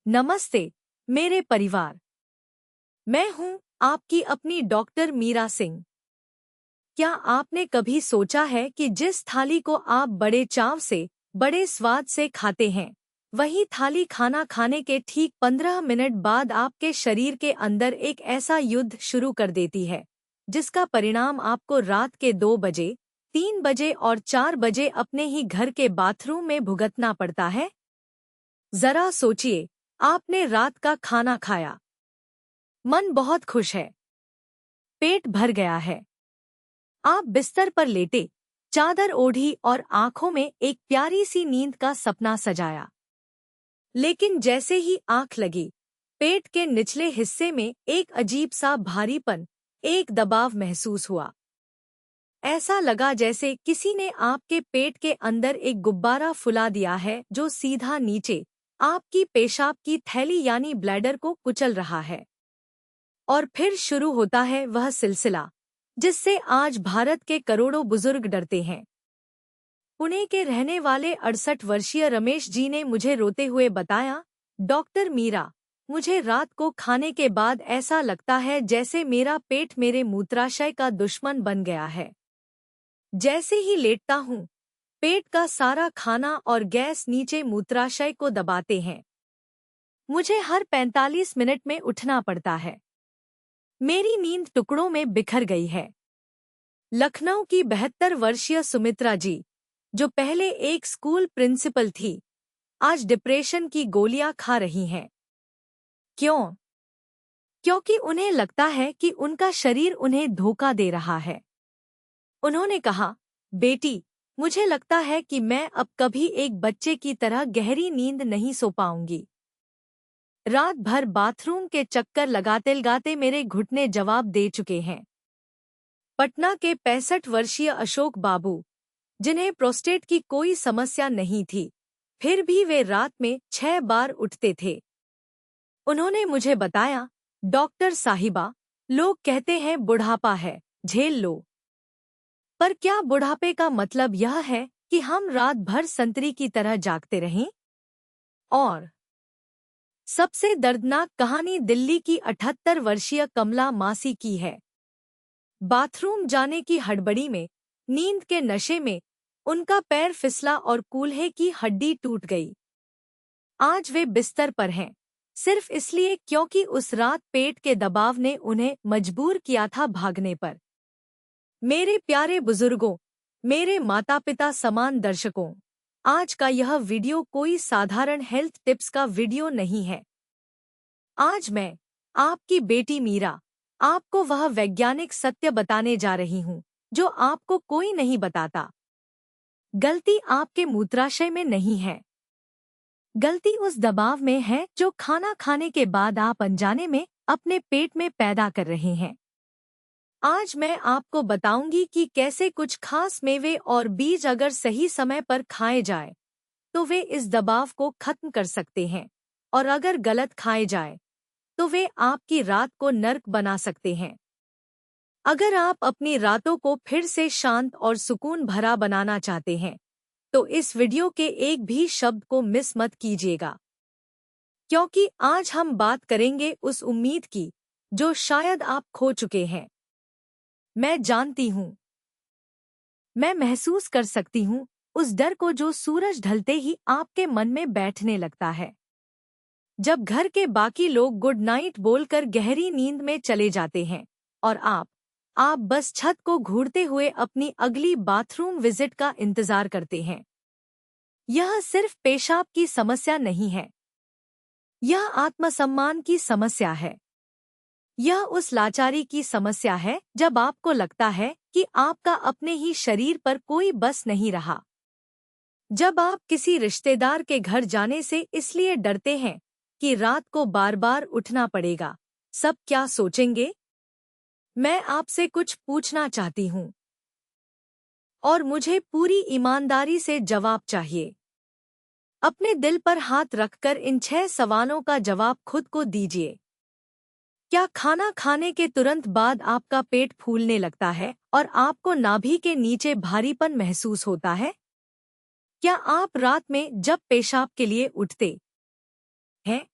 नमस्ते मेरे परिवार। मैं हूं आपकी अपनी डॉक्टर मीरा सिंह। क्या आपने कभी सोचा है कि जिस थाली को आप बड़े चाव से, बड़े स्वाद से खाते हैं, वही थाली खाना खाने के ठीक 15 मिनट बाद आपके शरीर के अंदर एक ऐसा युद्ध शुरू कर देती है जिसका परिणाम आपको रात के 2 बजे, 3 बजे और 4 बजे अपने ही घर के बाथरूम में भुगतना पड़ता है? जरा सोचिए, आपने रात का खाना खाया, मन बहुत खुश है, पेट भर गया है, आप बिस्तर पर लेटे, चादर ओढ़ी और आंखों में एक प्यारी सी नींद का सपना सजाया। लेकिन जैसे ही आंख लगी, पेट के निचले हिस्से में एक अजीब सा भारीपन, एक दबाव महसूस हुआ। ऐसा लगा जैसे किसी ने आपके पेट के अंदर एक गुब्बारा फुला दिया है जो सीधा नीचे आपकी पेशाब की थैली यानी ब्लैडर को कुचल रहा है। और फिर शुरू होता है वह सिलसिला जिससे आज भारत के करोड़ों बुजुर्ग डरते हैं। पुणे के रहने वाले 68 वर्षीय रमेश जी ने मुझे रोते हुए बताया, डॉक्टर मीरा, मुझे रात को खाने के बाद ऐसा लगता है जैसे मेरा पेट मेरे मूत्राशय का दुश्मन बन गया है। जैसे ही लेटता हूँ, पेट का सारा खाना और गैस नीचे मूत्राशय को दबाते हैं। मुझे हर 45 मिनट में उठना पड़ता है। मेरी नींद टुकड़ों में बिखर गई है। लखनऊ की 72 वर्षीय सुमित्रा जी, जो पहले एक स्कूल प्रिंसिपल थी, आज डिप्रेशन की गोलियां खा रही हैं। क्यों? क्योंकि उन्हें लगता है कि उनका शरीर उन्हें धोखा दे रहा है। उन्होंने कहा, बेटी, मुझे लगता है कि मैं अब कभी एक बच्चे की तरह गहरी नींद नहीं सो पाऊंगी। रात भर बाथरूम के चक्कर लगाते मेरे घुटने जवाब दे चुके हैं। पटना के 65 वर्षीय अशोक बाबू, जिन्हें प्रोस्टेट की कोई समस्या नहीं थी, फिर भी वे रात में 6 बार उठते थे। उन्होंने मुझे बताया, डॉक्टर साहिबा, लोग कहते हैं बुढ़ापा है, झेल लो। पर क्या बुढ़ापे का मतलब यह है कि हम रात भर संतरी की तरह जागते रहें? और सबसे दर्दनाक कहानी दिल्ली की 78 वर्षीय कमला मासी की है। बाथरूम जाने की हड़बड़ी में, नींद के नशे में, उनका पैर फिसला और कूल्हे की हड्डी टूट गई। आज वे बिस्तर पर हैं, सिर्फ इसलिए क्योंकि उस रात पेट के दबाव ने उन्हें मजबूर किया था भागने पर। मेरे प्यारे बुजुर्गों, मेरे माता पिता समान दर्शकों, आज का यह वीडियो कोई साधारण हेल्थ टिप्स का वीडियो नहीं है। आज मैं, आपकी बेटी मीरा, आपको वह वैज्ञानिक सत्य बताने जा रही हूँ जो आपको कोई नहीं बताता। गलती आपके मूत्राशय में नहीं है। गलती उस दबाव में है जो खाना खाने के बाद आप अनजाने में अपने पेट में पैदा कर रहे हैं। आज मैं आपको बताऊंगी कि कैसे कुछ खास मेवे और बीज अगर सही समय पर खाए जाए तो वे इस दबाव को खत्म कर सकते हैं, और अगर गलत खाए जाए तो वे आपकी रात को नर्क बना सकते हैं। अगर आप अपनी रातों को फिर से शांत और सुकून भरा बनाना चाहते हैं तो इस वीडियो के एक भी शब्द को मिस मत कीजिएगा, क्योंकि आज हम बात करेंगे उस उम्मीद की जो शायद आप खो चुके हैं। मैं जानती हूँ, मैं महसूस कर सकती हूँ उस डर को जो सूरज ढलते ही आपके मन में बैठने लगता है। जब घर के बाकी लोग गुड नाइट बोलकर गहरी नींद में चले जाते हैं और आप बस छत को घूरते हुए अपनी अगली बाथरूम विजिट का इंतजार करते हैं। यह सिर्फ पेशाब की समस्या नहीं है, यह आत्मसम्मान की समस्या है। यह उस लाचारी की समस्या है जब आपको लगता है कि आपका अपने ही शरीर पर कोई बस नहीं रहा। जब आप किसी रिश्तेदार के घर जाने से इसलिए डरते हैं कि रात को बार बार उठना पड़ेगा, सब क्या सोचेंगे? मैं आपसे कुछ पूछना चाहती हूँ और मुझे पूरी ईमानदारी से जवाब चाहिए। अपने दिल पर हाथ रखकर इन 6 सवालों का जवाब खुद को दीजिए। क्या खाना खाने के तुरंत बाद आपका पेट फूलने लगता है और आपको नाभि के नीचे भारीपन महसूस होता है? क्या आप रात में जब पेशाब के लिए उठते हैं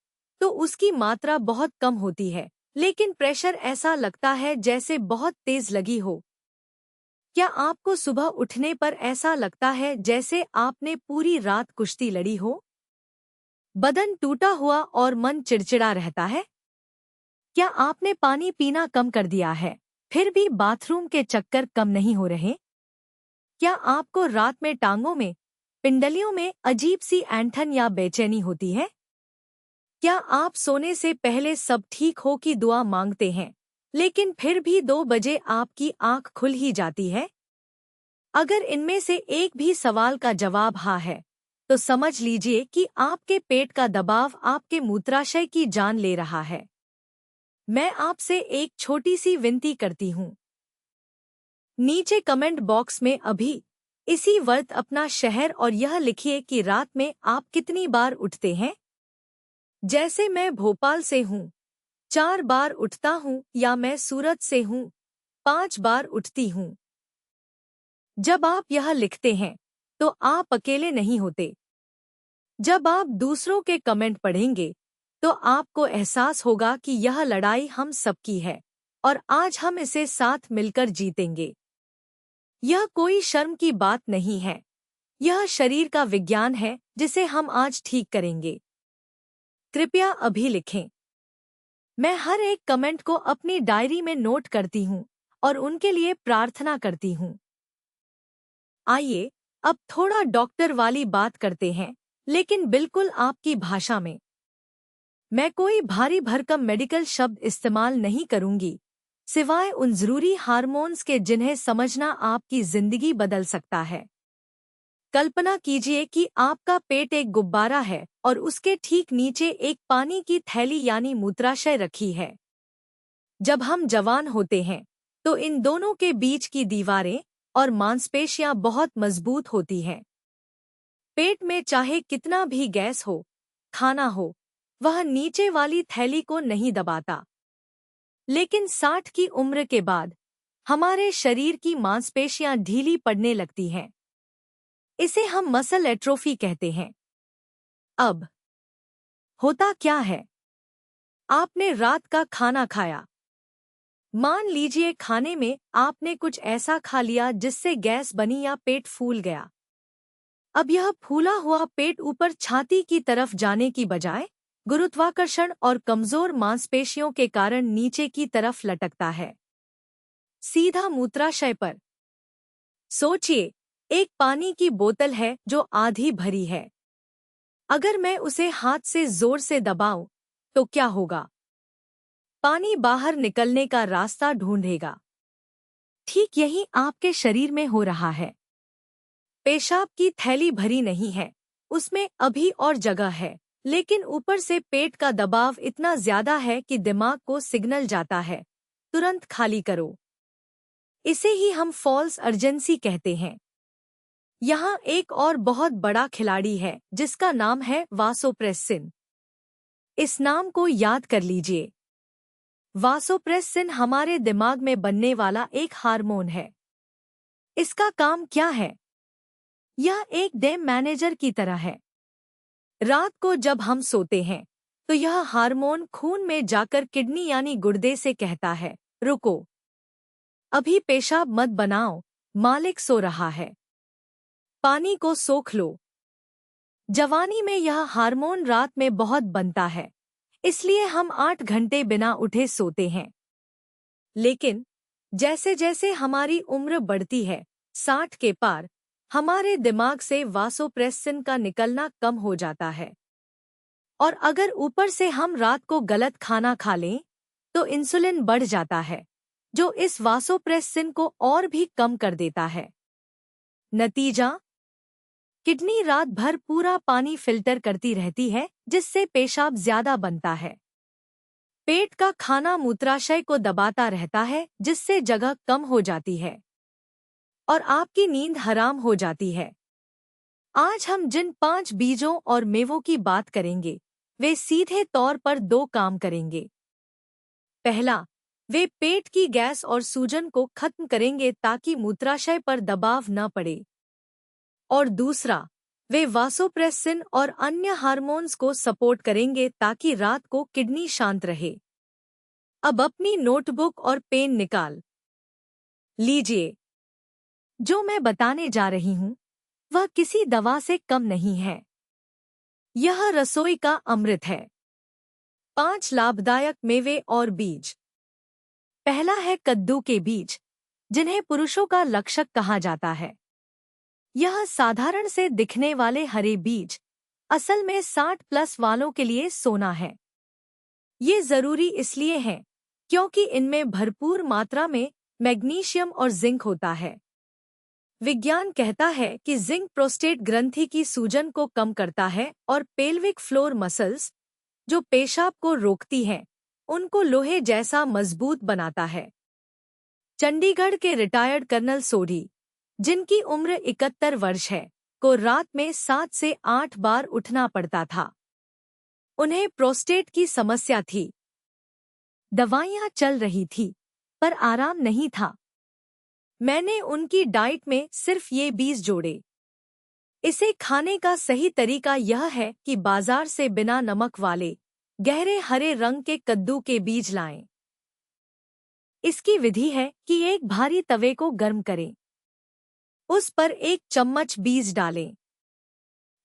उसकी मात्रा बहुत कम होती है, लेकिन प्रेशर ऐसा लगता है जैसे बहुत तेज लगी हो। क्या आपको सुबह उठने पर ऐसा लगता है जैसे आपने पूरी रात कुश्ती लड़ी हो? बदन टूटा हुआ और मन चिड़चिड़ा रहता है? क्या आपने पानी पीना कम कर दिया है, फिर भी बाथरूम के चक्कर कम नहीं हो रहे? क्या आपको रात में टांगों में, पिंडलियों में अजीब सी ऐंठन या बेचैनी होती है? क्या आप सोने से पहले सब ठीक हो की दुआ मांगते हैं, लेकिन फिर भी 2 बजे आपकी आंख खुल ही जाती है? अगर इनमें से एक भी सवाल का जवाब हाँ है, तो समझ लीजिए कि आपके पेट का दबाव आपके मूत्राशय की जान ले रहा है। मैं आपसे एक छोटी सी विनती करती हूँ। नीचे कमेंट बॉक्स में अभी इसी वक्त अपना शहर और यह लिखिए कि रात में आप कितनी बार उठते हैं। जैसे मैं भोपाल से हूँ, 4 बार उठता हूँ, या मैं सूरत से हूँ, 5 बार उठती हूँ। जब आप यह लिखते हैं, तो आप अकेले नहीं होते। जब आप दूसरों के कमेंट पढ़ेंगे, तो आपको एहसास होगा कि यह लड़ाई हम सबकी है, और आज हम इसे साथ मिलकर जीतेंगे। यह कोई शर्म की बात नहीं है। यह शरीर का विज्ञान है जिसे हम आज ठीक करेंगे। कृपया अभी लिखें। मैं हर एक कमेंट को अपनी डायरी में नोट करती हूँ और उनके लिए प्रार्थना करती हूँ। आइए अब थोड़ा डॉक्टर वाली बात करते हैं, लेकिन बिल्कुल आपकी भाषा में। मैं कोई भारी भरकम मेडिकल शब्द इस्तेमाल नहीं करूंगी, सिवाय उन जरूरी हार्मोन्स के जिन्हें समझना आपकी जिंदगी बदल सकता है। कल्पना कीजिए कि आपका पेट एक गुब्बारा है और उसके ठीक नीचे एक पानी की थैली यानी मूत्राशय रखी है। जब हम जवान होते हैं, तो इन दोनों के बीच की दीवारें और मांसपेशियां बहुत मजबूत होती हैं। पेट में चाहे कितना भी गैस हो, खाना हो, वह नीचे वाली थैली को नहीं दबाता। लेकिन 60 की उम्र के बाद हमारे शरीर की मांसपेशियां ढीली पड़ने लगती हैं। इसे हम मसल एट्रोफी कहते हैं। अब होता क्या है? आपने रात का खाना खाया। मान लीजिए खाने में आपने कुछ ऐसा खा लिया जिससे गैस बनी या पेट फूल गया। अब यह फूला हुआ पेट ऊपर छाती की तरफ जाने की बजाय गुरुत्वाकर्षण और कमजोर मांसपेशियों के कारण नीचे की तरफ लटकता है, सीधा मूत्राशय पर। सोचिए, एक पानी की बोतल है जो आधी भरी है। अगर मैं उसे हाथ से जोर से दबाऊं, तो क्या होगा? पानी बाहर निकलने का रास्ता ढूंढेगा। ठीक यही आपके शरीर में हो रहा है। पेशाब की थैली भरी नहीं है, उसमें अभी और जगह है, लेकिन ऊपर से पेट का दबाव इतना ज्यादा है कि दिमाग को सिग्नल जाता है, तुरंत खाली करो। इसे ही हम फॉल्स अर्जेंसी कहते हैं। यहाँ एक और बहुत बड़ा खिलाड़ी है जिसका नाम है वासोप्रेसिन। इस नाम को याद कर लीजिए। वासोप्रेसिन हमारे दिमाग में बनने वाला एक हार्मोन है। इसका काम क्या है? यह एक डे मैनेजर की तरह है। रात को जब हम सोते हैं, तो यह हार्मोन खून में जाकर किडनी यानी गुर्दे से कहता है, रुको, अभी पेशाब मत बनाओ, मालिक सो रहा है, पानी को सोख लो। जवानी में यह हार्मोन रात में बहुत बनता है, इसलिए हम 8 घंटे बिना उठे सोते हैं। लेकिन जैसे जैसे हमारी उम्र बढ़ती है, 60 के पार, हमारे दिमाग से वासोप्रेसिन का निकलना कम हो जाता है। और अगर ऊपर से हम रात को गलत खाना खा लें, तो इंसुलिन बढ़ जाता है, जो इस वासोप्रेसिन को और भी कम कर देता है। नतीजा, किडनी रात भर पूरा पानी फिल्टर करती रहती है, जिससे पेशाब ज्यादा बनता है। पेट का खाना मूत्राशय को दबाता रहता है, जिससे जगह कम हो जाती है और आपकी नींद हराम हो जाती है। आज हम जिन 5 बीजों और मेवों की बात करेंगे, वे सीधे तौर पर 2 काम करेंगे। पहला, वे पेट की गैस और सूजन को खत्म करेंगे ताकि मूत्राशय पर दबाव न पड़े। और दूसरा, वे वासोप्रेसिन और अन्य हार्मोन्स को सपोर्ट करेंगे ताकि रात को किडनी शांत रहे। अब अपनी नोटबुक और पेन निकाल लीजिए। जो मैं बताने जा रही हूँ वह किसी दवा से कम नहीं है। यह रसोई का अमृत है। 5 लाभदायक मेवे और बीज। पहला है कद्दू के बीज, जिन्हें पुरुषों का लक्षक कहा जाता है। यह साधारण से दिखने वाले हरे बीज असल में 60+ वालों के लिए सोना है। ये जरूरी इसलिए है क्योंकि इनमें भरपूर मात्रा में मैग्नीशियम और जिंक होता है। विज्ञान कहता है कि जिंक प्रोस्टेट ग्रंथि की सूजन को कम करता है और पेल्विक फ्लोर मसल्स, जो पेशाब को रोकती हैं, उनको लोहे जैसा मजबूत बनाता है। चंडीगढ़ के रिटायर्ड कर्नल सोढ़ी, जिनकी उम्र 71 वर्ष है, को रात में 7 से 8 बार उठना पड़ता था। उन्हें प्रोस्टेट की समस्या थी। दवाइयां चल रही थी, पर आराम नहीं था। मैंने उनकी डाइट में सिर्फ ये बीज जोड़े। इसे खाने का सही तरीका यह है कि बाजार से बिना नमक वाले गहरे हरे रंग के कद्दू के बीज लाएं। इसकी विधि है कि एक भारी तवे को गर्म करें। उस पर 1 चम्मच बीज डालें।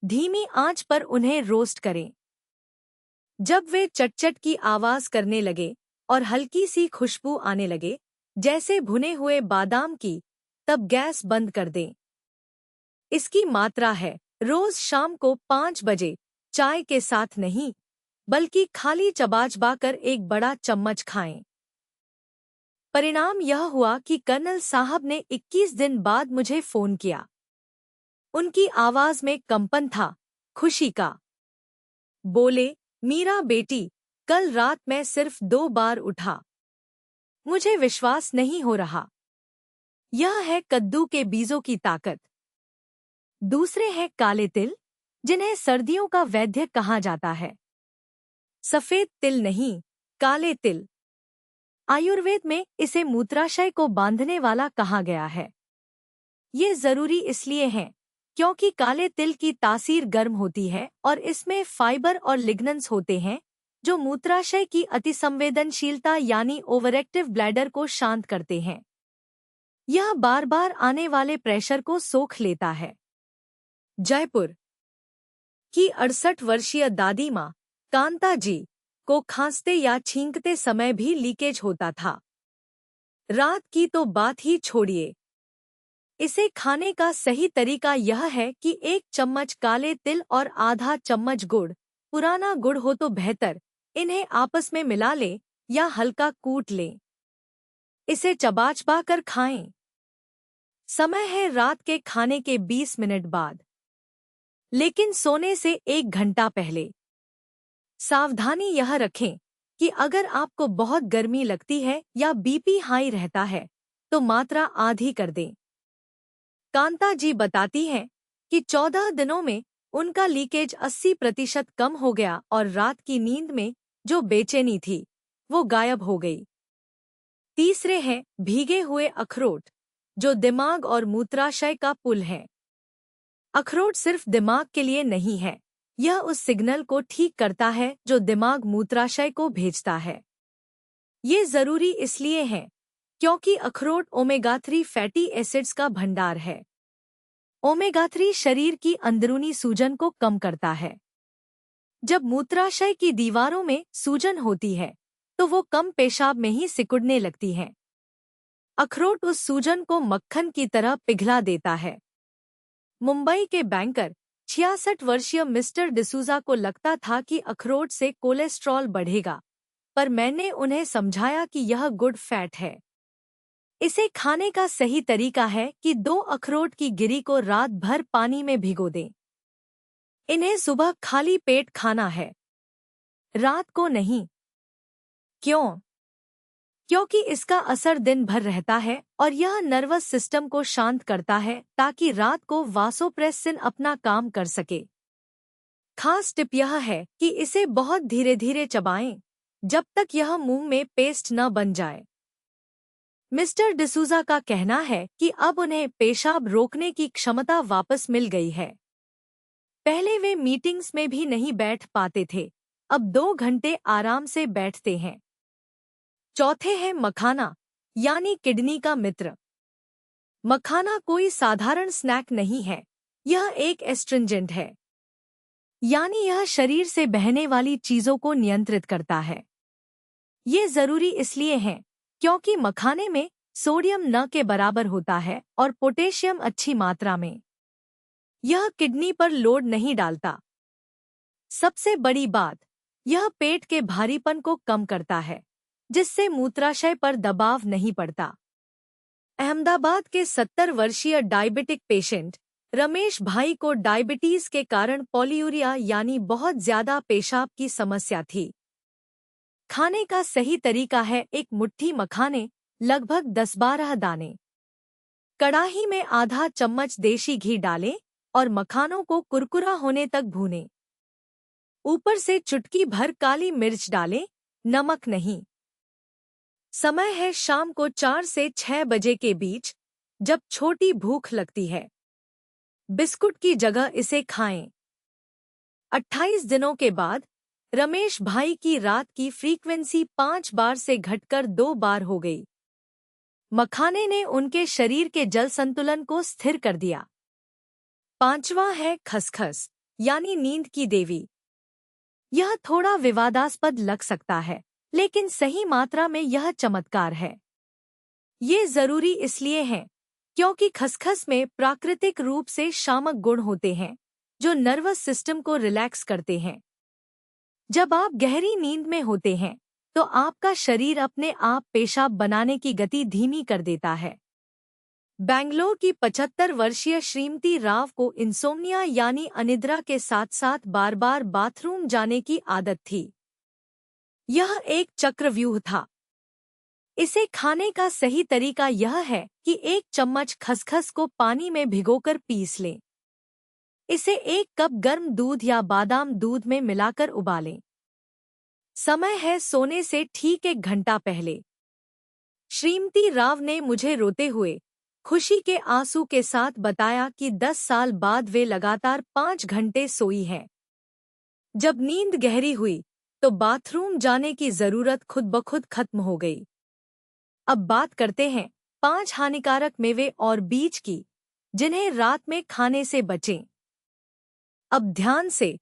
धीमी आंच पर उन्हें रोस्ट करें। जब वे चटचट की आवाज करने लगे और हल्की सी खुशबू आने लगे, जैसे भुने हुए बादाम की, तब गैस बंद कर दें। इसकी मात्रा है, रोज शाम को 5 बजे, चाय के साथ नहीं, बल्कि खाली चबा-चबाकर एक बड़ा चम्मच खाएं। परिणाम यह हुआ कि कर्नल साहब ने 21 दिन बाद मुझे फोन किया। उनकी आवाज में कंपन था, खुशी का। बोले, मीरा बेटी, कल रात मैं सिर्फ 2 बार उठा। मुझे विश्वास नहीं हो रहा। यह है कद्दू के बीजों की ताकत। दूसरे हैं काले तिल, जिन्हें सर्दियों का वैद्य कहा जाता है। सफेद तिल नहीं, काले तिल। आयुर्वेद में इसे मूत्राशय को बांधने वाला कहा गया है। ये जरूरी इसलिए है क्योंकि काले तिल की तासीर गर्म होती है और इसमें फाइबर और लिग्नेंस होते हैं, जो मूत्राशय की अतिसंवेदनशीलता यानी ओवरएक्टिव ब्लैडर को शांत करते हैं। यह बार बार आने वाले प्रेशर को सोख लेता है। जयपुर की 68 वर्षीय दादी माँ कांता जी को खांसते या छींकते समय भी लीकेज होता था। रात की तो बात ही छोड़िए। इसे खाने का सही तरीका यह है कि 1 चम्मच काले तिल और आधा चम्मच गुड़, पुराना गुड़ हो तो बेहतर, इन्हें आपस में मिला लें या हल्का कूट लें। इसे चबा-चबा कर खाएं। समय है रात के खाने के 20 मिनट बाद, लेकिन सोने से 1 घंटा पहले। सावधानी यह रखें कि अगर आपको बहुत गर्मी लगती है या बीपी हाई रहता है, तो मात्रा आधी कर दें। कांता जी बताती हैं कि 14 दिनों में उनका लीकेज 80% कम हो गया और रात की नींद में जो बेचैनी थी, वो गायब हो गई। तीसरे हैं भीगे हुए अखरोट, जो दिमाग और मूत्राशय का पुल है। अखरोट सिर्फ दिमाग के लिए नहीं है, यह उस सिग्नल को ठीक करता है जो दिमाग मूत्राशय को भेजता है। ये जरूरी इसलिए है क्योंकि अखरोट ओमेगा 3 फैटी एसिड्स का भंडार है। ओमेगा 3 शरीर की अंदरूनी सूजन को कम करता है। जब मूत्राशय की दीवारों में सूजन होती है, तो वो कम पेशाब में ही सिकुड़ने लगती है। अखरोट उस सूजन को मक्खन की तरह पिघला देता है। मुंबई के बैंकर 66 वर्षीय मिस्टर डिसूजा को लगता था कि अखरोट से कोलेस्ट्रॉल बढ़ेगा, पर मैंने उन्हें समझाया कि यह गुड फैट है। इसे खाने का सही तरीका है कि 2 अखरोट की गिरी को रात भर पानी में भिगो दें। इन्हें सुबह खाली पेट खाना है, रात को नहीं। क्यों? क्योंकि इसका असर दिन भर रहता है और यह नर्वस सिस्टम को शांत करता है ताकि रात को वासोप्रेसिन अपना काम कर सके। खास टिप यह है कि इसे बहुत धीरे धीरे चबाएं, जब तक यह मुंह में पेस्ट न बन जाए। मिस्टर डिसूजा का कहना है कि अब उन्हें पेशाब रोकने की क्षमता वापस मिल गई है। पहले वे मीटिंग्स में भी नहीं बैठ पाते थे, अब 2 घंटे आराम से बैठते हैं। चौथे है मखाना, यानी किडनी का मित्र। मखाना कोई साधारण स्नैक नहीं है, यह एक एस्ट्रिंजेंट है, यानी यह शरीर से बहने वाली चीजों को नियंत्रित करता है। ये जरूरी इसलिए है क्योंकि मखाने में सोडियम न के बराबर होता है और पोटेशियम अच्छी मात्रा में। यह किडनी पर लोड नहीं डालता। सबसे बड़ी बात, यह पेट के भारीपन को कम करता है, जिससे मूत्राशय पर दबाव नहीं पड़ता। अहमदाबाद के 70 वर्षीय डायबिटिक पेशेंट रमेश भाई को डायबिटीज के कारण पॉलीयूरिया यानी बहुत ज्यादा पेशाब की समस्या थी। खाने का सही तरीका है एक मुट्ठी मखाने, लगभग 10-12 दाने। कड़ाही में आधा चम्मच देशी घी डालें और मखानों को कुरकुरा होने तक भूनें। ऊपर से चुटकी भर काली मिर्च डालें, नमक नहीं। समय है शाम को 4 से 6 बजे के बीच, जब छोटी भूख लगती है। बिस्कुट की जगह इसे खाएं। 28 दिनों के बाद रमेश भाई की रात की फ्रीक्वेंसी 5 बार से घटकर 2 बार हो गई। मखाने ने उनके शरीर के जल संतुलन को स्थिर कर दिया। 5वां है खसखस, यानी नींद की देवी। यह थोड़ा विवादास्पद लग सकता है, लेकिन सही मात्रा में यह चमत्कार है। ये जरूरी इसलिए है क्योंकि खसखस में प्राकृतिक रूप से शामक गुण होते हैं, जो नर्वस सिस्टम को रिलैक्स करते हैं। जब आप गहरी नींद में होते हैं, तो आपका शरीर अपने आप पेशाब बनाने की गति धीमी कर देता है। बेंगलोर की 75 वर्षीय श्रीमती राव को इंसोम्निया यानी अनिद्रा के साथ साथ बार बार बाथरूम जाने की आदत थी। यह एक चक्रव्यूह था। इसे खाने का सही तरीका यह है कि 1 चम्मच खसखस को पानी में भिगोकर पीस लें। इसे 1 कप गर्म दूध या बादाम दूध में मिलाकर उबालें। समय है सोने से ठीक 1 घंटा पहले। श्रीमती राव ने मुझे रोते हुए खुशी के आंसू के साथ बताया कि 10 साल बाद वे लगातार 5 घंटे सोई हैं। जब नींद गहरी हुई, तो बाथरूम जाने की जरूरत खुद ब खुद खत्म हो गई। अब बात करते हैं 5 हानिकारक मेवे और बीज की, जिन्हें रात में खाने से बचें। अब ध्यान से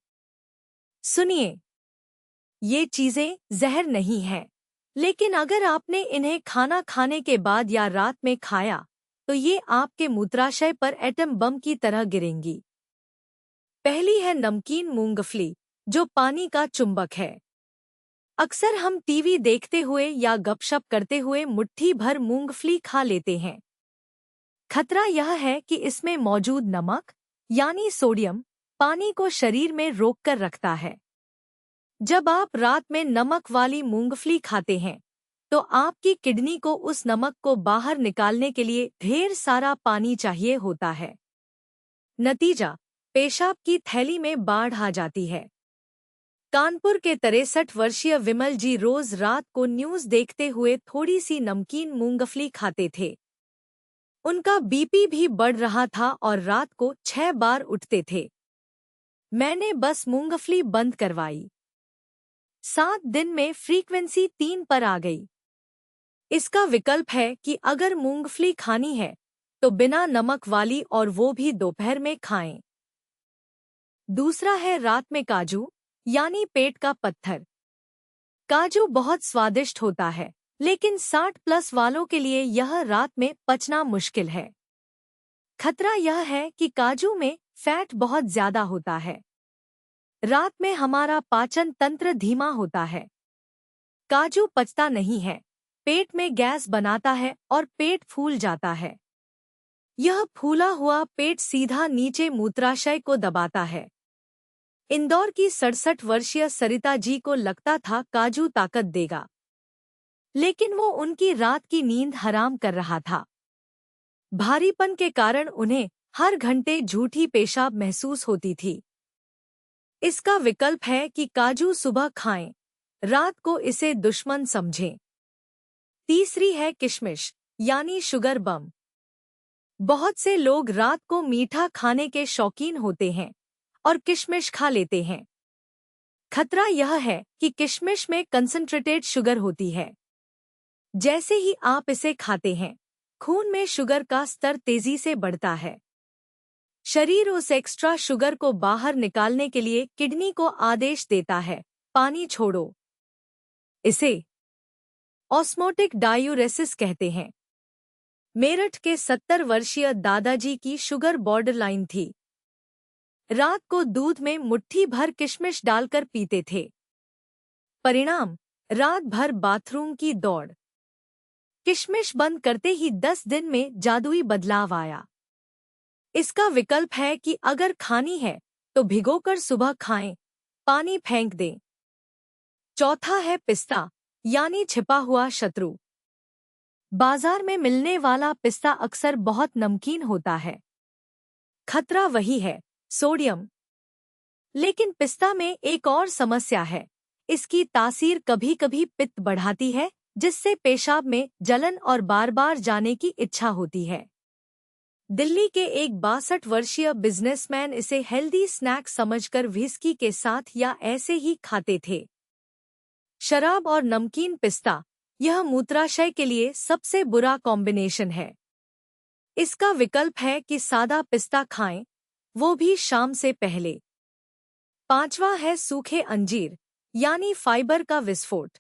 सुनिए। ये चीजें जहर नहीं हैं, लेकिन अगर आपने इन्हें खाना खाने के बाद या रात में खाया, तो ये आपके मूत्राशय पर एटम बम की तरह गिरेंगी। पहली है नमकीन मूंगफली, जो पानी का चुंबक है। अक्सर हम टीवी देखते हुए या गपशप करते हुए मुट्ठी भर मूंगफली खा लेते हैं। खतरा यह है कि इसमें मौजूद नमक, यानी सोडियम, पानी को शरीर में रोककर रखता है। जब आप रात में नमक वाली मूंगफली खाते हैं, तो आपकी किडनी को उस नमक को बाहर निकालने के लिए ढेर सारा पानी चाहिए होता है। नतीजा, पेशाब की थैली में बाढ़ आ जाती है। कानपुर के 63 वर्षीय विमल जी रोज रात को न्यूज़ देखते हुए थोड़ी सी नमकीन मूंगफली खाते थे। उनका बीपी भी बढ़ रहा था और रात को 6 बार उठते थे। मैंने बस मूंगफली बंद करवाई। 7 दिन में फ्रीक्वेंसी 3 पर आ गई। इसका विकल्प है कि अगर मूंगफली खानी है, तो बिना नमक वाली, और वो भी दोपहर में खाएं। दूसरा है रात में काजू, यानी पेट का पत्थर। काजू बहुत स्वादिष्ट होता है, लेकिन 60+ वालों के लिए यह रात में पचना मुश्किल है। खतरा यह है कि काजू में फैट बहुत ज्यादा होता है। रात में हमारा पाचन तंत्र धीमा होता है। काजू पचता नहीं है, पेट में गैस बनाता है और पेट फूल जाता है। यह फूला हुआ पेट सीधा नीचे मूत्राशय को दबाता है। इंदौर की 67 वर्षीय सरिता जी को लगता था काजू ताकत देगा, लेकिन वो उनकी रात की नींद हराम कर रहा था। भारीपन के कारण उन्हें हर घंटे झूठी पेशाब महसूस होती थी। इसका विकल्प है कि काजू सुबह खाएं, रात को इसे दुश्मन समझें। तीसरी है किशमिश, यानी शुगर बम। बहुत से लोग रात को मीठा खाने के शौकीन होते हैं और किशमिश खा लेते हैं। खतरा यह है कि किशमिश में कंसंट्रेटेड शुगर होती है। जैसे ही आप इसे खाते हैं, खून में शुगर का स्तर तेजी से बढ़ता है। शरीर उस एक्स्ट्रा शुगर को बाहर निकालने के लिए किडनी को आदेश देता है, पानी छोड़ो। इसे ऑस्मोटिक डायूरेसिस कहते हैं। मेरठ के 70 वर्षीय दादाजी की शुगर बॉर्डरलाइन थी। रात को दूध में मुट्ठी भर किशमिश डालकर पीते थे। परिणाम, रात भर बाथरूम की दौड़। किशमिश बंद करते ही 10 दिन में जादुई बदलाव आया। इसका विकल्प है कि अगर खानी है तो भिगोकर सुबह खाएं, पानी फेंक दें। चौथा है पिस्ता, यानी छिपा हुआ शत्रु। बाजार में मिलने वाला पिस्ता अक्सर बहुत नमकीन होता है। खतरा वही है, सोडियम। लेकिन पिस्ता में एक और समस्या है। इसकी तासीर कभी-कभी पित्त बढ़ाती है, जिससे पेशाब में जलन और बार-बार जाने की इच्छा होती है। दिल्ली के एक 62 वर्षीय बिजनेसमैन इसे हेल्दी स्नैक समझकर व्हिस्की के साथ या ऐसे ही खाते थे। शराब और नमकीन पिस्ता, यह मूत्राशय के लिए सबसे बुरा कॉम्बिनेशन है। इसका विकल्प है कि सादा पिस्ता खाएं, वो भी शाम से पहले। पांचवा है सूखे अंजीर, यानी फाइबर का विस्फोट।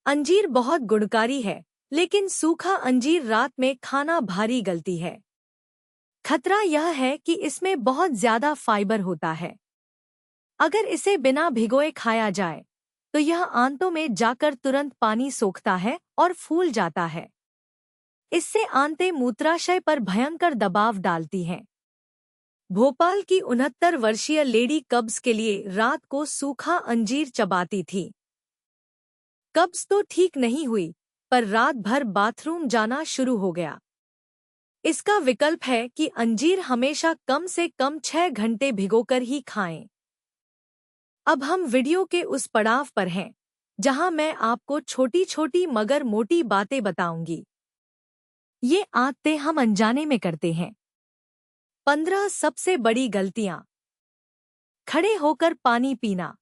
अंजीर बहुत गुणकारी है, लेकिन सूखा अंजीर रात में खाना भारी गलती है। खतरा यह है कि इसमें बहुत ज्यादा फाइबर होता है। अगर इसे बिना भिगोए खाया जाए, तो यह आंतों में जाकर तुरंत पानी सोखता है और फूल जाता है। इससे आंतें मूत्राशय पर भयंकर दबाव डालती हैं। भोपाल की 69 वर्षीय लेडी कब्ज के लिए रात को सूखा अंजीर चबाती थी। कब्ज तो ठीक नहीं हुई, पर रात भर बाथरूम जाना शुरू हो गया। इसका विकल्प है कि अंजीर हमेशा कम से कम 6 घंटे भिगोकर ही खाएं। अब हम वीडियो के उस पड़ाव पर हैं, जहां मैं आपको छोटी-छोटी मगर मोटी बातें बताऊंगी। ये आदतें हम अनजाने में करते हैं। 15 सबसे बड़ी गलतियां। खड़े होकर पानी पीना,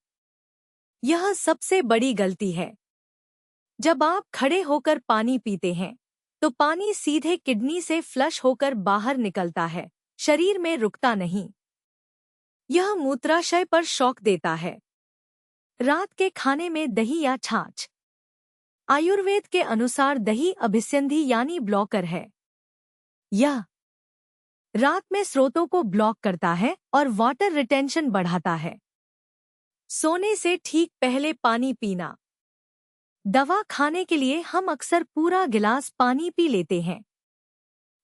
यह सबसे बड़ी गलती है। जब आप खड़े होकर पानी पीते हैं, तो पानी सीधे किडनी से फ्लश होकर बाहर निकलता है, शरीर में रुकता नहीं। यह मूत्राशय पर शॉक देता है। रात के खाने में दही या छाछ। आयुर्वेद के अनुसार दही अभिसंधि यानी ब्लॉकर है। यह रात में स्रोतों को ब्लॉक करता है और वाटर रिटेंशन बढ़ाता है। सोने से ठीक पहले पानी पीना। दवा खाने के लिए हम अक्सर पूरा गिलास पानी पी लेते हैं।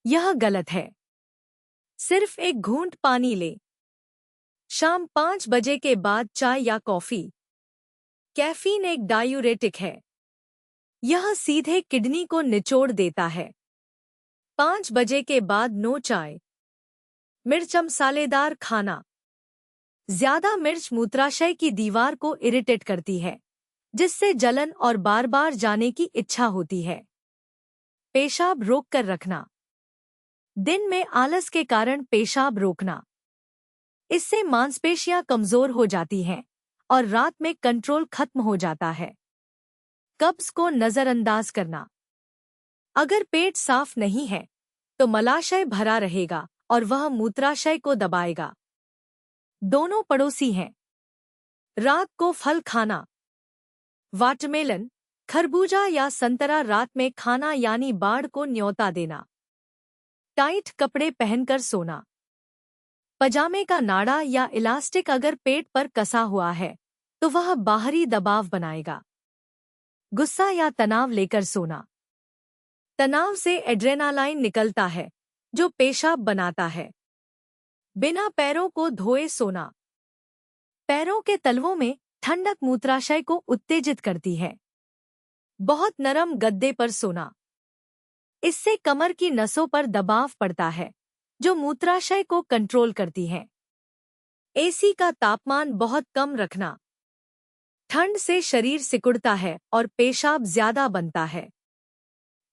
यह गलत है। सिर्फ एक घूंट पानी ले। शाम 5 बजे के बाद चाय या कॉफी। कैफीन एक डायूरेटिक है। यह सीधे किडनी को निचोड़ देता है। 5 बजे के बाद नो चाय। मिर्च मसालेदार खाना। ज्यादा मिर्च मूत्राशय की दीवार को इरिटेट करती है, जिससे जलन और बार बार जाने की इच्छा होती है। पेशाब रोक कर रखना। दिन में आलस के कारण पेशाब रोकना। इससे मांसपेशियां कमजोर हो जाती हैं और रात में कंट्रोल खत्म हो जाता है। कब्ज को नजरअंदाज करना। अगर पेट साफ नहीं है, तो मलाशय भरा रहेगा और वह मूत्राशय को दबाएगा। दोनों पड़ोसी हैं। रात को फल खाना। वाटरमेलन, खरबूजा या संतरा रात में खाना यानी बाढ़ को न्योता देना। टाइट कपड़े पहनकर सोना। पजामे का नाड़ा या इलास्टिक अगर पेट पर कसा हुआ है, तो वह बाहरी दबाव बनाएगा। गुस्सा या तनाव लेकर सोना। तनाव से एड्रेनालाइन निकलता है, जो पेशाब बनाता है। बिना पैरों को धोए सोना। पैरों के तलवों में ठंडक मूत्राशय को उत्तेजित करती है। बहुत नरम गद्दे पर सोना। इससे कमर की नसों पर दबाव पड़ता है, जो मूत्राशय को कंट्रोल करती है। एसी का तापमान बहुत कम रखना। ठंड से शरीर सिकुड़ता है और पेशाब ज्यादा बनता है।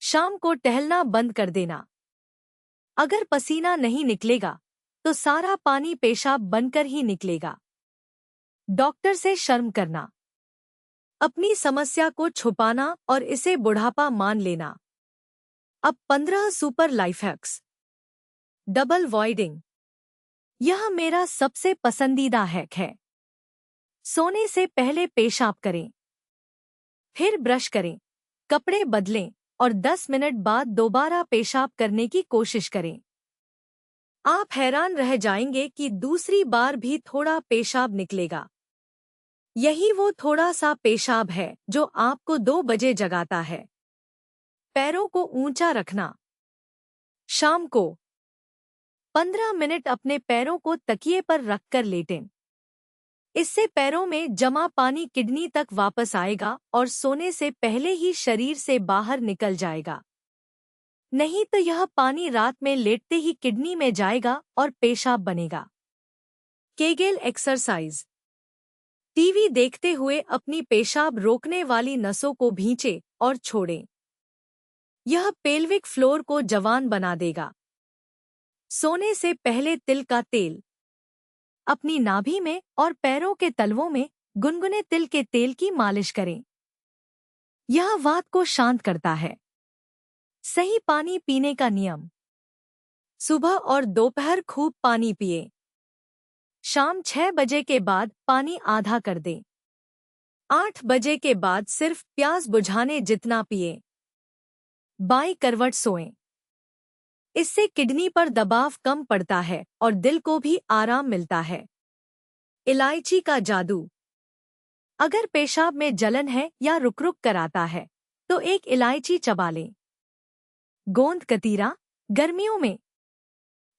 शाम को टहलना बंद कर देना। अगर पसीना नहीं निकलेगा, तो सारा पानी पेशाब बनकर ही निकलेगा। डॉक्टर से शर्म करना, अपनी समस्या को छुपाना और इसे बुढ़ापा मान लेना। अब 15 super life hacks. Double voiding, यह मेरा सबसे पसंदीदा हैक है। सोने से पहले पेशाब करें, फिर ब्रश करें, कपड़े बदलें और 10 मिनट बाद दोबारा पेशाब करने की कोशिश करें। आप हैरान रह जाएंगे कि दूसरी बार भी थोड़ा पेशाब निकलेगा। यही वो थोड़ा सा पेशाब है जो आपको 2 बजे जगाता है। पैरों को ऊंचा रखना, शाम को 15 मिनट अपने पैरों को तकिए पर रखकर लेटें। इससे पैरों में जमा पानी किडनी तक वापस आएगा और सोने से पहले ही शरीर से बाहर निकल जाएगा। नहीं तो यह पानी रात में लेटते ही किडनी में जाएगा और पेशाब बनेगा। केगेल एक्सरसाइज, टीवी देखते हुए अपनी पेशाब रोकने वाली नसों को भींचे और छोड़ें। यह पेल्विक फ्लोर को जवान बना देगा। सोने से पहले तिल का तेल, अपनी नाभि में और पैरों के तलवों में गुनगुने तिल के तेल की मालिश करें। यह वात को शांत करता है। सही पानी पीने का नियम, सुबह और दोपहर खूब पानी पिए। शाम 6 बजे के बाद पानी आधा कर दें। 8 बजे के बाद सिर्फ प्यास बुझाने जितना पिए। बाईं करवट सोएं। इससे किडनी पर दबाव कम पड़ता है और दिल को भी आराम मिलता है। इलायची का जादू, अगर पेशाब में जलन है या रुक रुक कर आता है तो एक इलायची चबा लें। गोंद कतीरा, गर्मियों में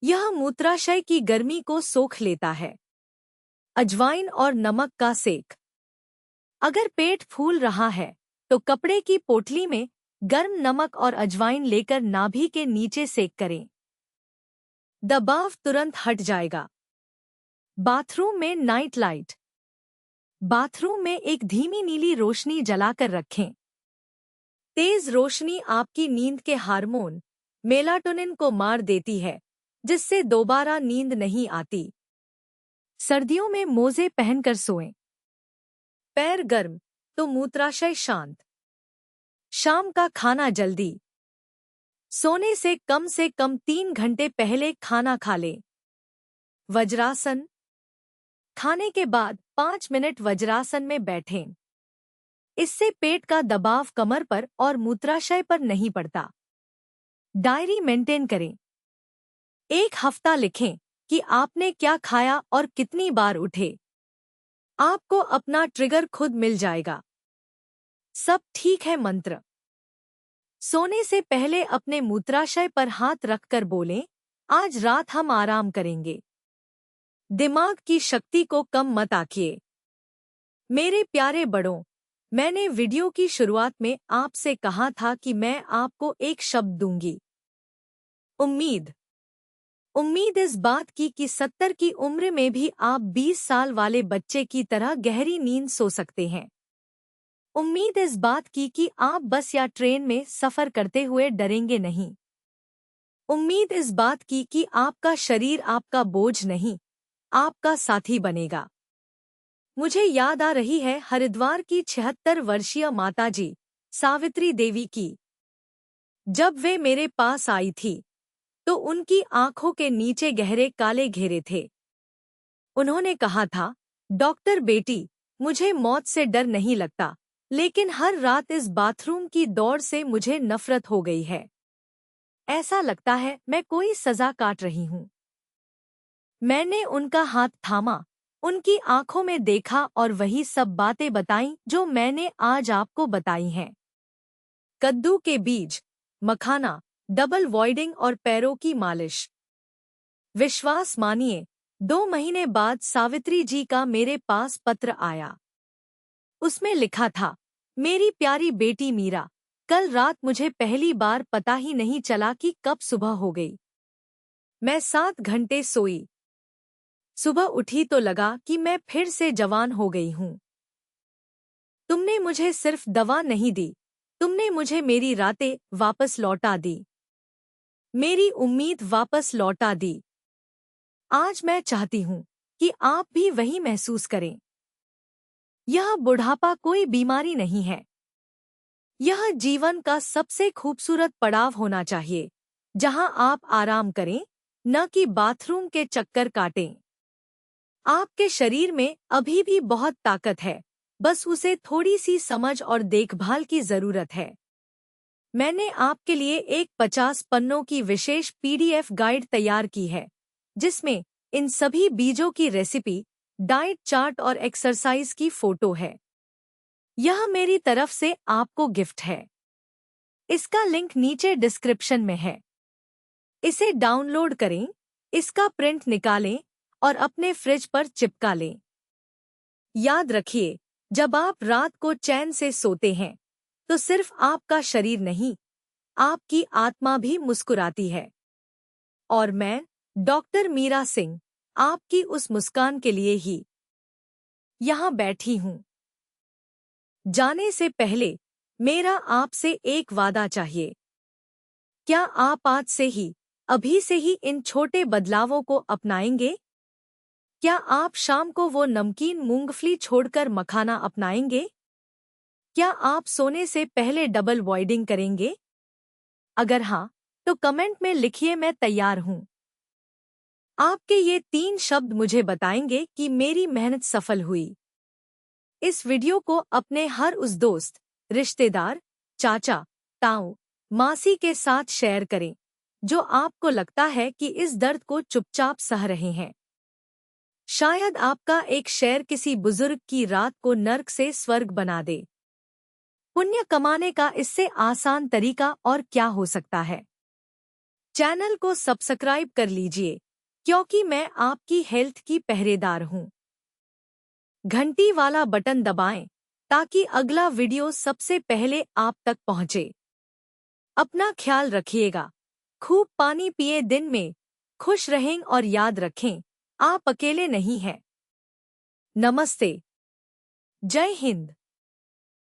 यह मूत्राशय की गर्मी को सोख लेता है। अजवाइन और नमक का सेक, अगर पेट फूल रहा है तो कपड़े की पोटली में गर्म नमक और अजवाइन लेकर नाभि के नीचे सेक करें। दबाव तुरंत हट जाएगा। बाथरूम में नाइट लाइट, बाथरूम में एक धीमी नीली रोशनी जलाकर रखें। तेज रोशनी आपकी नींद के हार्मोन मेलाटोनिन को मार देती है, जिससे दोबारा नींद नहीं आती। सर्दियों में मोजे पहनकर सोएं। पैर गर्म तो मूत्राशय शांत। शाम का खाना जल्दी, सोने से कम 3 घंटे पहले खाना खा लें। वज्रासन, खाने के बाद 5 मिनट वज्रासन में बैठें। इससे पेट का दबाव कमर पर और मूत्राशय पर नहीं पड़ता। डायरी मेंटेन करें। 1 हफ्ता लिखें कि आपने क्या खाया और कितनी बार उठे। आपको अपना ट्रिगर खुद मिल जाएगा। सब ठीक है मंत्र, सोने से पहले अपने मूत्राशय पर हाथ रखकर बोलें, आज रात हम आराम करेंगे। दिमाग की शक्ति को कम मत आंकिए। मेरे प्यारे बड़ों, मैंने वीडियो की शुरुआत में आपसे कहा था कि मैं आपको एक शब्द दूंगी, उम्मीद। उम्मीद इस बात की कि 70 की उम्र में भी आप 20 साल वाले बच्चे की तरह गहरी नींद सो सकते हैं। उम्मीद इस बात की कि आप बस या ट्रेन में सफर करते हुए डरेंगे नहीं। उम्मीद इस बात की कि आपका शरीर आपका बोझ नहीं, आपका साथी बनेगा। मुझे याद आ रही है हरिद्वार की 76 वर्षीय माताजी सावित्री देवी की। जब वे मेरे पास आई थी तो उनकी आंखों के नीचे गहरे काले घेरे थे। उन्होंने कहा था, डॉक्टर बेटी, मुझे मौत से डर नहीं लगता, लेकिन हर रात इस बाथरूम की दौड़ से मुझे नफरत हो गई है। ऐसा लगता है मैं कोई सजा काट रही हूँ। मैंने उनका हाथ थामा, उनकी आंखों में देखा और वही सब बातें बताईं जो मैंने आज आपको बताई हैं। कद्दू के बीज, मखाना, डबल वॉइडिंग और पैरों की मालिश। विश्वास मानिए, 2 महीने बाद सावित्री जी का मेरे पास पत्र आया। उसमें लिखा था, मेरी प्यारी बेटी मीरा, कल रात मुझे पहली बार पता ही नहीं चला कि कब सुबह हो गई। मैं 7 घंटे सोई। सुबह उठी तो लगा कि मैं फिर से जवान हो गई हूँ। तुमने मुझे सिर्फ दवा नहीं दी, तुमने मुझे मेरी रातें वापस लौटा दी, मेरी उम्मीद वापस लौटा दी। आज मैं चाहती हूँ कि आप भी वही महसूस करें। यह बुढ़ापा कोई बीमारी नहीं है। यह जीवन का सबसे खूबसूरत पड़ाव होना चाहिए, जहां आप आराम करें, न कि बाथरूम के चक्कर काटें। आपके शरीर में अभी भी बहुत ताकत है, बस उसे थोड़ी सी समझ और देखभाल की जरूरत है। मैंने आपके लिए एक 50 पन्नों की विशेष पीडीएफ गाइड तैयार की है, जिसमें इन सभी बीजों की रेसिपी, डाइट चार्ट और एक्सरसाइज की फोटो है। यह मेरी तरफ से आपको गिफ्ट है। इसका लिंक नीचे डिस्क्रिप्शन में है। इसे डाउनलोड करें, इसका प्रिंट निकालें और अपने फ्रिज पर चिपका लें। याद रखिए, जब आप रात को चैन से सोते हैं, तो सिर्फ आपका शरीर नहीं, आपकी आत्मा भी मुस्कुराती है। और मैं, डॉक्टर मीरा सिंह, आपकी उस मुस्कान के लिए ही यहाँ बैठी हूँ। जाने से पहले मेरा आपसे एक वादा चाहिए। क्या आप आज से ही, अभी से ही इन छोटे बदलावों को अपनाएंगे? क्या आप शाम को वो नमकीन मूंगफली छोड़कर मखाना अपनाएंगे? क्या आप सोने से पहले डबल वॉइडिंग करेंगे? अगर हाँ, तो कमेंट में लिखिए मैं तैयार हूँ। आपके ये 3 शब्द मुझे बताएंगे कि मेरी मेहनत सफल हुई। इस वीडियो को अपने हर उस दोस्त, रिश्तेदार, चाचा, ताऊ, मासी के साथ शेयर करें, जो आपको लगता है कि इस दर्द को चुपचाप सह रहे हैं। शायद आपका एक शेयर किसी बुजुर्ग की रात को नर्क से स्वर्ग बना दे। पुण्य कमाने का इससे आसान तरीका और क्या हो सकता है? चैनल को सब्सक्राइब कर लीजिए, क्योंकि मैं आपकी हेल्थ की पहरेदार हूँ। घंटी वाला बटन दबाएं, ताकि अगला वीडियो सबसे पहले आप तक पहुंचे। अपना ख्याल रखिएगा, खूब पानी पिए, दिन में खुश रहें और याद रखें, आप अकेले नहीं हैं। नमस्ते। जय हिंद।